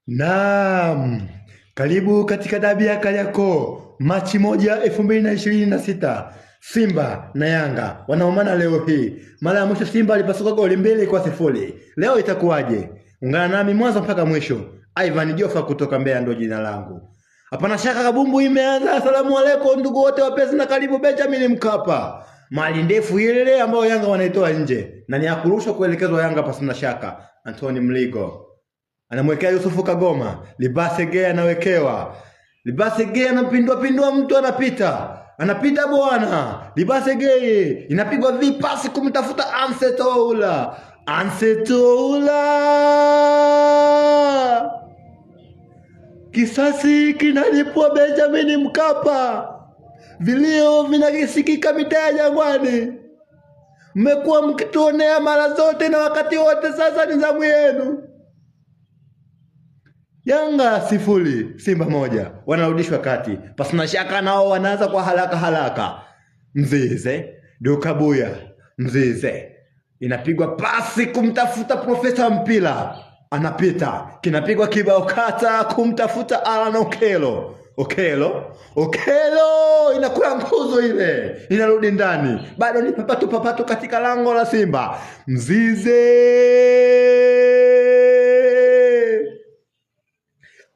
Naam, karibu katika dabi ya Kariakoo, Machi 1, 2026. Simba na Yanga wanaomana leo hii. Mara ya mwisho Simba alipasuka goli 2-0. Leo itakuwaje? Ungana nami mwanzo mpaka mwisho. Ivan Jofa kutoka Mbeya ndio jina langu. Hapana shaka kabumbu imeanza. Asalamu alaykum ndugu wote wapenzi na karibu Benjamin Mkapa. Mali ndefu ile ambayo Yanga wanaitoa nje na ni ya kurushwa kuelekezwa Yanga pasina shaka. Anthony Mligo anamwekea Yusufu Kagoma. Libase Gea anawekewa. Libase Gea anapindua mtu anapita bwana. Libase Gea inapigwa vipasi kumtafuta Anse Toula. Kisasi kinalipwa Benjamin Mkapa. Vilio vinasikika mitaa ya Jangwani. Mmekuwa mkituonea mara zote na wakati wote, sasa ni zamu yenu. Yanga 0, Simba 1. Wanarudishwa kati. Pasina shaka nao wanaanza kwa haraka. Mzize, Dukabuya, Mzize. Inapigwa pasi kumtafuta Profesa Mpila. Anapita. Kinapigwa kibao kata kumtafuta Alan Okello. Inakula nguzo ile. Inarudi ndani. Bado ni papatu katika lango la Simba. Mzize.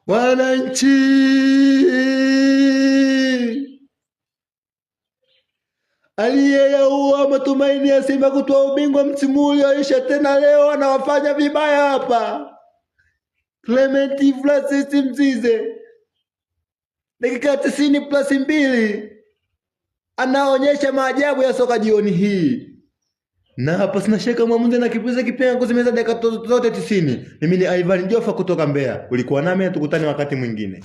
Wananchi aliyeyaua matumaini ya Simba kutoa ubingwa msimu ulioisha, tena leo anawafanya vibaya hapa. Clement Francis Mzize dakika 90+2 anaonyesha maajabu ya soka jioni hii. Na hapa sina shaka mwamuzi na kipuliza kipenga kuzimeza dakika zote 90. Mimi ni Ivan Jofa kutoka Mbeya. Ulikuwa nami, tukutane wakati mwingine.